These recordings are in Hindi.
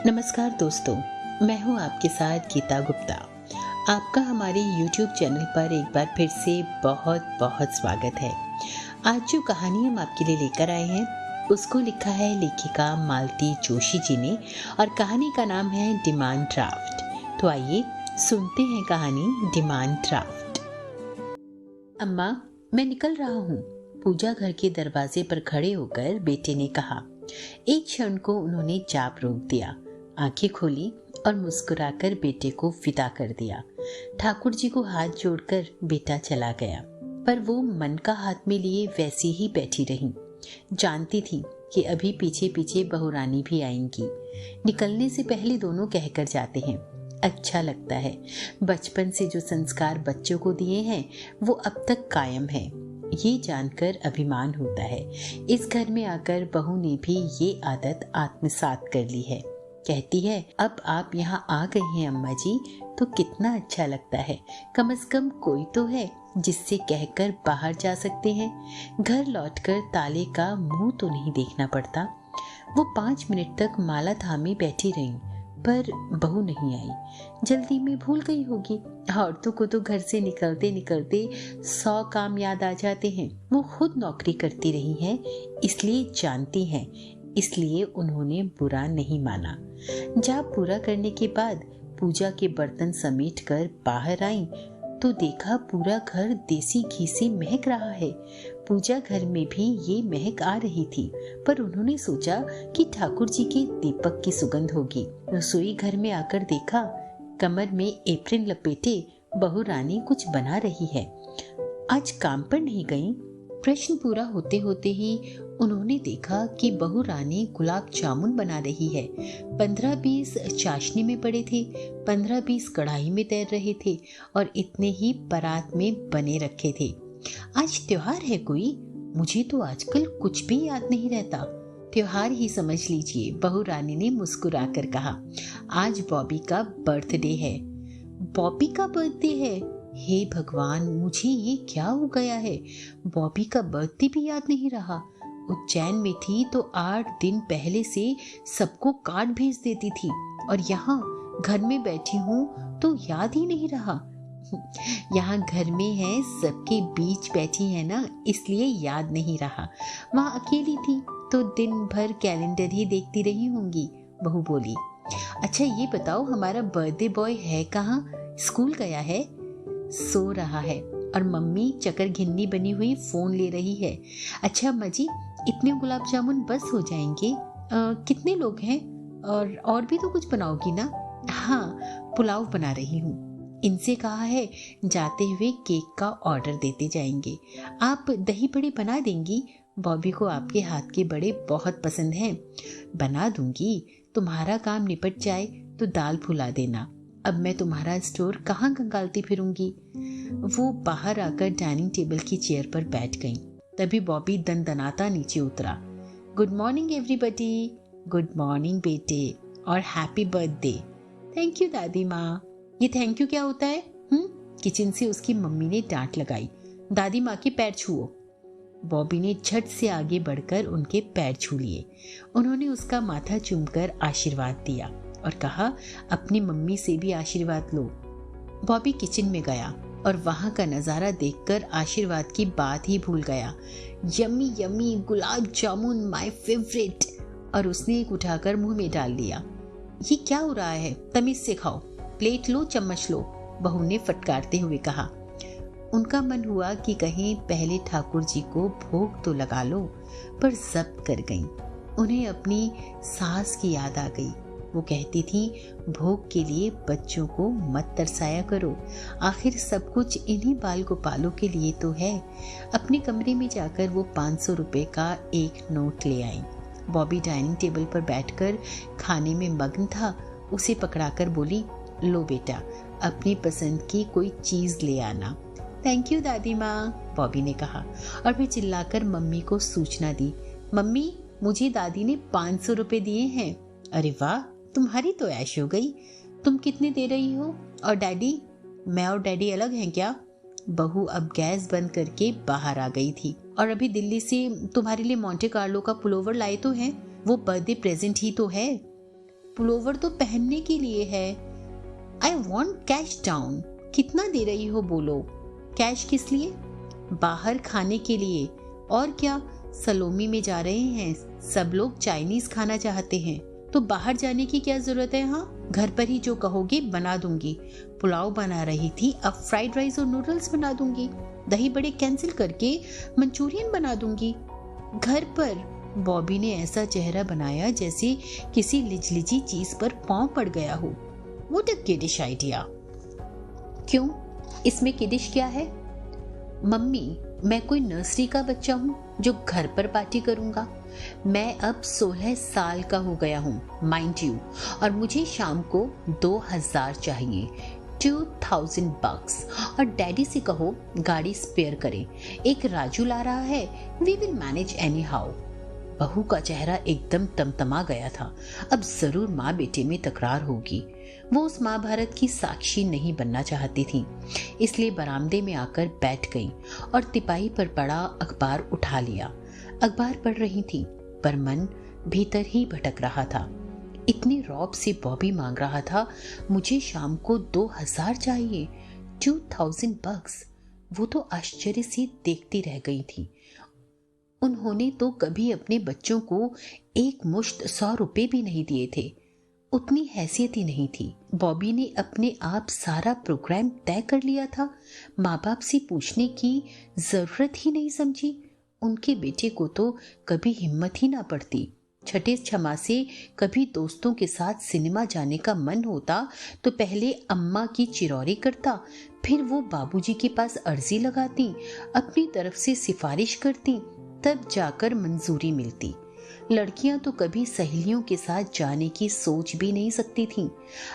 नमस्कार दोस्तों, मैं हूं आपके साथ गीता गुप्ता। आपका हमारे YouTube चैनल पर एक बार फिर से बहुत बहुत स्वागत है। आज जो कहानी हम आपके लिए लेकर आए हैं उसको लिखा है लेखिका मालती जोशी जी ने और कहानी का नाम है डिमांड ड्राफ्ट। तो आइए सुनते हैं कहानी डिमांड ड्राफ्ट। अम्मा, मैं निकल रहा हूँ, पूजा घर के दरवाजे पर खड़े होकर बेटे ने कहा। एक क्षण को उन्होंने चाप रोक दिया, आंखें खोली और मुस्कुराकर बेटे को विदा कर दिया। ठाकुर जी को हाथ जोड़कर बेटा चला गया, पर वो मन का हाथ में लिए वैसी ही बैठी रही। जानती थी कि अभी पीछे पीछे बहुरानी भी आएंगी। निकलने से पहले दोनों कहकर जाते हैं, अच्छा लगता है। बचपन से जो संस्कार बच्चों को दिए हैं वो अब तक कायम है, ये जानकर अभिमान होता है। इस घर में आकर बहू ने भी ये आदत आत्मसात कर ली है। कहती है, अब आप यहाँ आ गई हैं अम्मा जी, तो कितना अच्छा लगता है। कम से कम कोई तो है जिससे कहकर बाहर जा सकते हैं। घर लौटकर ताले का मुंह तो नहीं देखना पड़ता। वो 5 मिनट तक माला थामे बैठी रही, पर बहू नहीं आई। जल्दी में भूल गई होगी। औरतों को तो घर से निकलते निकलते 100 काम याद आ जाते हैं। वो खुद नौकरी करती रही हैं, इसलिए जानती हैं, इसलिए उन्होंने बुरा नहीं माना। जाप पूरा करने के बाद पूजा के बर्तन समेटकर बाहर आई तो देखा पूरा घर देसी घी से महक रहा है। पूजा घर में भी ये महक आ रही थी, पर उन्होंने सोचा कि ठाकुर जी के दीपक की सुगंध होगी। रसोई घर में आकर देखा, कमर में एप्रिन लपेटे बहू रानी कुछ बना रही है। आज काम पर नहीं गई? प्रश्न पूरा होते होते ही उन्होंने देखा कि बहू रानी गुलाब जामुन बना रही है। 15-20 चाशनी में पड़े थे, 15-20 कढ़ाई में तैर रहे थे और इतने ही परात में बने रखे थे। आज त्योहार है कोई? मुझे तो आजकल कुछ भी याद नहीं रहता। त्योहार ही समझ लीजिए, बहू रानी ने मुस्कुराकर कहा। आज बॉबी का बर्थडे है। बॉबी का बर्थडे है? हे भगवान, मुझे ये क्या हो गया है? बॉबी का बर्थडे भी याद नहीं रहा। उज्जैन में थी तो 8 दिन पहले से सबको कार्ड भेज देती थी, और यहाँ घर में बैठी हूँ तो याद ही नहीं रहा। यहाँ घर में है, सबके बीच बैठी है ना, इसलिए याद नहीं रहा। वहाँ अकेली थी तो दिन भर कैलेंडर ही देखती रही होंगी, बहू बोली। अच्छा ये बताओ, हमारा बर्थडे बॉय है कहाँ? स्कूल गया है? सो रहा है, और मम्मी चकर घिन्नी बनी हुई फोन ले रही है। अच्छा अम्मा जी, इतने गुलाब जामुन बस हो जाएंगे? कितने लोग हैं? और भी तो कुछ बनाओगी ना? हाँ, पुलाव बना रही हूँ। इनसे कहा है जाते हुए केक का ऑर्डर देते जाएंगे। आप दही बड़े बना देंगी? बॉबी को आपके हाथ के बड़े बहुत पसंद हैं। बना दूंगी, तुम्हारा काम निपट जाए तो दाल फुला देना। अब मैं तुम्हारा स्टोर कहाँ खंगालती फिरूंगी। वो बाहर आकर डाइनिंग टेबल की चेयर पर बैठ गई। तभी बॉबी दनदनाता नीचे उतरा। Good morning everybody. Good morning बेटे, और हैप्पी बर्थडे। थैंक यू दादी माँ। ये थैंक यू क्या होता है? किचन से उसकी मम्मी ने डांट लगाई। दादी माँ के पैर छुओ। बॉबी ने झट से आगे बढ़कर उनके पैर छू लिए। उन्होंने उसका माथा चूमकर आशीर्वाद दिया और कहा, अपनी मम्मी से भी आशीर्वाद लो। बॉबी किचन में गया और वहां का नजारा देखकर आशीर्वाद की बात ही भूल गया। Yummy yummy gulab jamun, my favourite. और उसने एक उठाकर मुंह में डाल लिया। ये क्या हो रहा है? तमीज से खाओ, प्लेट लो, चम्मच लो, बहू ने फटकारते हुए कहा। उनका मन हुआ कि कहीं पहले ठाकुर जी को भोग तो लगा लो, पर जब्त कर गईं। उन्हें अपनी सास की याद आ गई। वो कहती थी, भोग के लिए बच्चों को मत तरसाया करो, आखिर सब कुछ इन्हीं बाल गोपालों के लिए तो है। अपने कमरे में जाकर वो 500 रुपए का एक नोट ले आई। बॉबी डाइनिंग टेबल पर बैठकर खाने में मग्न था। उसे पकड़ाकर बोली, लो बेटा, अपनी पसंद की कोई चीज ले आना। थैंक यू दादी माँ, बॉबी ने कहा, और फिर चिल्लाकर मम्मी को सूचना दी। मम्मी, मुझे दादी ने 500 रुपए दिए हैं। अरे वाह, तुम्हारी तो ऐश हो गई। तुम कितने दे रही हो? और डैडी? मैं और डैडी अलग हैं क्या? बहू अब गैस बंद करके बाहर आ गई थी। और अभी दिल्ली से तुम्हारे लिए मोंटे कार्लो का पुलोवर लाए तो हैं, वो बर्थडे प्रेजेंट ही तो है। पुलोवर तो पहनने के लिए है। I want cash down. कितना दे रही हो बोलो। कैश किस लिए? बाहर खाने के लिए। और क्या, सलोमी में जा रहे हैं, सब लोग चाइनीज खाना चाहते हैं, तो बाहर जाने की क्या जरूरत है। हाँ, घर पर ही जो कहोगे बना दूंगी। पुलाव बना रही थी, अब फ्राइड राइस और नूडल्स बना दूंगी। दही बड़े कैंसिल करके मंचूरियन बना दूंगी। घर पर बॉबी ने ऐसा चेहरा बनाया जैसे किसी लिजलिजी चीज पर पांव पड़ गया हो। What a kiddish idea. क्यों, इसमें किडिश क्या है? मम्मी, मैं कोई नर्सरी का बच्चा हूँ जो घर पर पार्टी करूंगा? मैं अब 16 साल का हो गया हूँ, माइंड यू, और मुझे शाम को 2000 चाहिए, 2000 बक्स। और डैडी से कहो गाड़ी स्पेयर करें, एक राजू ला रहा है, we will manage anyhow. बहू का चेहरा एकदम तमतमा गया था। अब जरूर माँ बेटे में तकरार होगी। वो उस महाभारत की साक्षी नहीं बनना चाहती थी, इसलिए बरामदे में आकर बैठ गई और तिपाही पर पड़ा अखबार उठा लिया। अखबार पढ़ रही थी, पर मन भीतर ही भटक रहा था। इतनी रौब से बॉबी मांग रहा था, मुझे शाम को 2000 चाहिए, 2000 बक्स। वो तो आश्चर्य से देखती रह गई थी। उन्होंने तो कभी अपने बच्चों को एक मुश्त 100 रुपए भी नहीं दिए थे। उतनी हैसियत ही नहीं थी। बॉबी ने अपने आप सारा प्रोग्राम तय कर लिया था। माँ बाप से पूछने की जरूरत ही नहीं समझी। उनके बेटे को तो कभी हिम्मत ही ना पड़ती। छठे छमा से कभी दोस्तों के साथ सिनेमा जाने का मन होता तो पहले अम्मा की चिरौरी करता, फिर वो बाबूजी के पास अर्जी लगाती, अपनी तरफ से सिफारिश करती, तब जाकर मंजूरी मिलती। लड़कियां तो कभी सहेलियों के साथ जाने की सोच भी नहीं सकती थीं।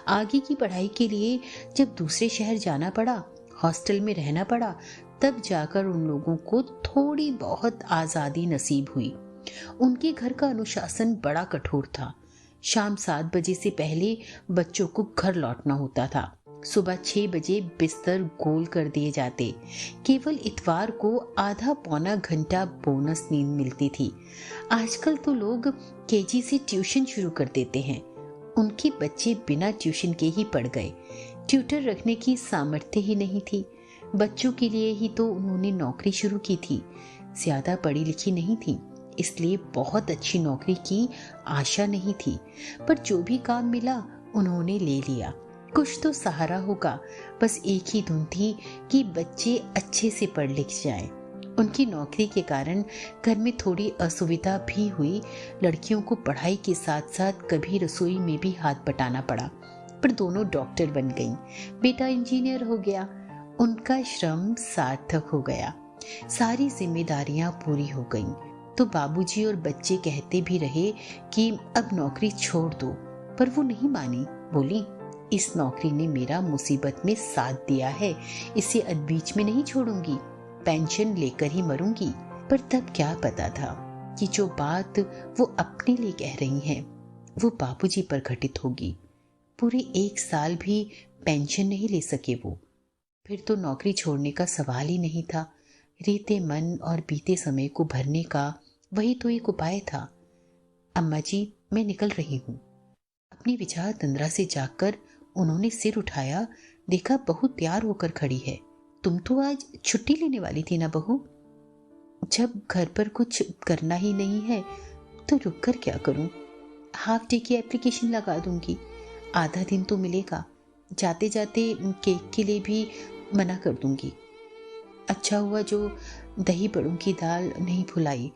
आगे की पढ़ाई के लिए जब दूसरे शहर जाना पड़ा, हॉस्टल में रहना पड़ा, तब जाकर उन लोगों को थोड़ी बहुत आजादी नसीब हुई। उनके घर का अनुशासन बड़ा कठोर था। शाम 7 बजे से पहले बच्चों को घर लौटना होता था। सुबह 6 बजे बिस्तर गोल कर दिए जाते। केवल इतवार को आधा पौना घंटा बोनस नींद मिलती थी। आजकल तो लोग केजी से ट्यूशन शुरू कर देते हैं। उनके बच्चे बिना ट्यूशन के ही पढ़ गए। ट्यूटर रखने की सामर्थ्य ही नहीं थी। बच्चों के लिए ही तो उन्होंने नौकरी शुरू की थी। ज्यादा पढ़ी लिखी नहीं थी, इसलिए बहुत अच्छी नौकरी की आशा नहीं थी, पर जो भी काम मिला उन्होंने ले लिया। कुछ तो सहारा होगा। बस एक ही धुन थी कि बच्चे अच्छे से पढ़ लिख जाएं। उनकी नौकरी के कारण घर में थोड़ी असुविधा भी हुई। लड़कियों को पढ़ाई के साथ साथ कभी रसोई में भी हाथ बटाना पड़ा, पर दोनों डॉक्टर बन गईं। बेटा इंजीनियर हो गया। उनका श्रम सार्थक हो गया। सारी जिम्मेदारियां पूरी हो गईं। तो बाबूजी और बच्चे कहते भी रहे कि अब नौकरी छोड़ दो, पर वो नहीं मानी। बोली, इस नौकरी ने मेरा मुसीबत में साथ दिया है, इसे अधबीच में नहीं छोड़ूंगी, पेंशन लेकर ही मरूंगी। पर तब क्या पता था कि जो बात वो अपने लिए कह रही हैं, वो बाबूजी पर घटित होगी। पूरे 1 साल भी पेंशन नहीं ले सके वो। फिर तो नौकरी छोड़ने का सवाल ही नहीं था। रीते मन और बीते समय को भरने का वही तो एक उपाय था। अम्मा जी, मैं निकल रही हूँ। अपनी विचार तंद्रा से जागकर उन्होंने सिर उठाया। देखा बहू तैयार होकर खड़ी है। तुम तो आज छुट्टी लेने वाली थी ना बहू? जब घर पर कुछ करना ही नहीं है तो रुक कर क्या करूं? हाफ डे की एप्लीकेशन लगा दूंगी, आधा दिन तो मिलेगा। जाते जाते केक के लिए भी मना कर दूंगी। अच्छा हुआ जो दही बड़ों की दाल नहीं भुलाई।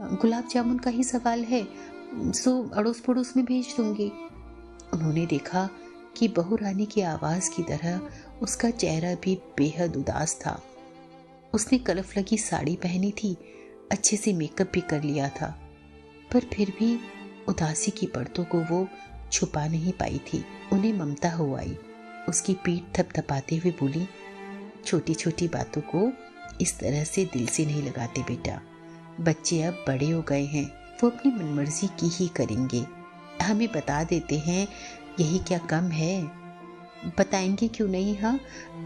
गुलाब जामुन का ही सवाल है, सो अड़ोस पड़ोस में भेज दूंगी। उन्होंने देखा कि बहू रानी की आवाज की तरह उसका चेहरा भी बेहद उदास था। उसने कलफ लगी साड़ी पहनी थी, अच्छे से मेकअप भी कर लिया था, पर फिर भी उदासी की परतों को वो छुपा नहीं पाई थी। उन्हें ममता हो आई। उसकी पीठ थपथपाते हुए बोली, छोटी छोटी बातों को इस तरह से दिल से नहीं लगाते बेटा। बच्चे अब बड़े हो गए हैं, वो अपनी मनमर्जी की ही करेंगे। हमें बता देते हैं, यही क्या कम है? बताएंगे क्यों नहीं? हाँ,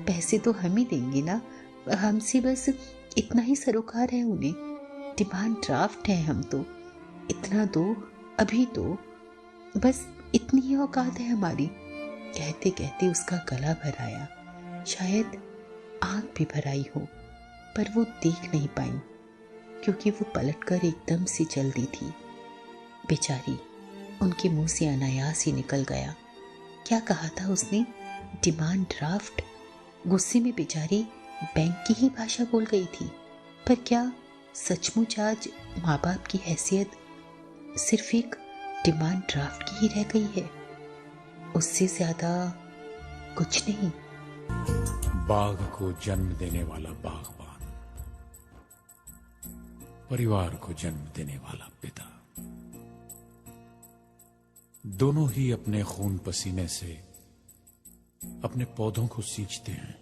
पैसे तो हम ही देंगे ना। हमसे बस इतना ही सरोकार है उन्हें। डिमांड ड्राफ्ट है हम तो। इतना दो, अभी तो बस इतनी ही औकात है हमारी। कहते कहते उसका गला भर आया, शायद आंख भी भर आई हो, पर वो देख नहीं पाई क्योंकि वो पलटकर एकदम से चल दी थी। बेचारी, उनके मुंह से अनायास ही निकल गया। क्या कहा था उसने? Demand draft. गुस्से में बेचारी बैंक की ही भाषा बोल गई थी। पर क्या सचमुच आज माँ बाप की हैसियत सिर्फ एक डिमांड ड्राफ्ट की ही रह गई है? उससे ज्यादा कुछ नहीं। बाघ को जन्म देने वाला बागबान, परिवार को जन्म देने वाला पिता, दोनों ही अपने खून पसीने से अपने पौधों को सींचते हैं।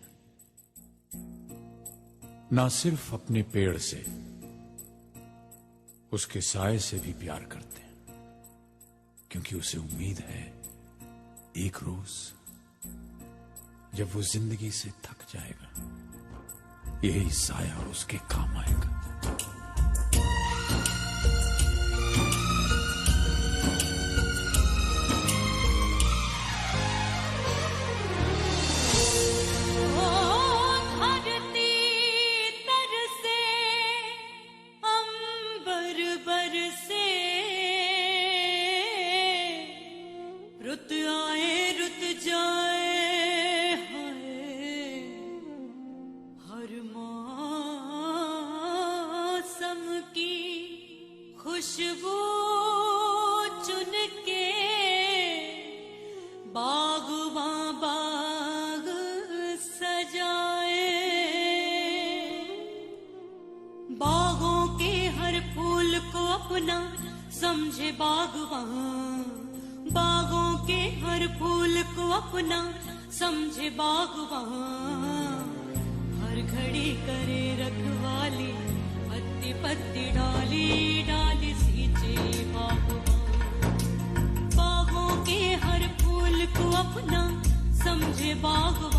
ना सिर्फ अपने पेड़ से, उसके साए से भी प्यार करते हैं, क्योंकि उसे उम्मीद है एक रोज जब वो जिंदगी से थक जाएगा, यही साया उसके काम आएगा। खुशबू चुन के बागबां बाग सजाए, बागों के हर फूल को अपना समझे बागबां, बागों के हर फूल को अपना समझे बागबां, हर घड़ी करे रखवाली, पत्ती पत्ती डाली डाली सींचे बागबां, बागों के हर फूल को अपना समझे बागबां।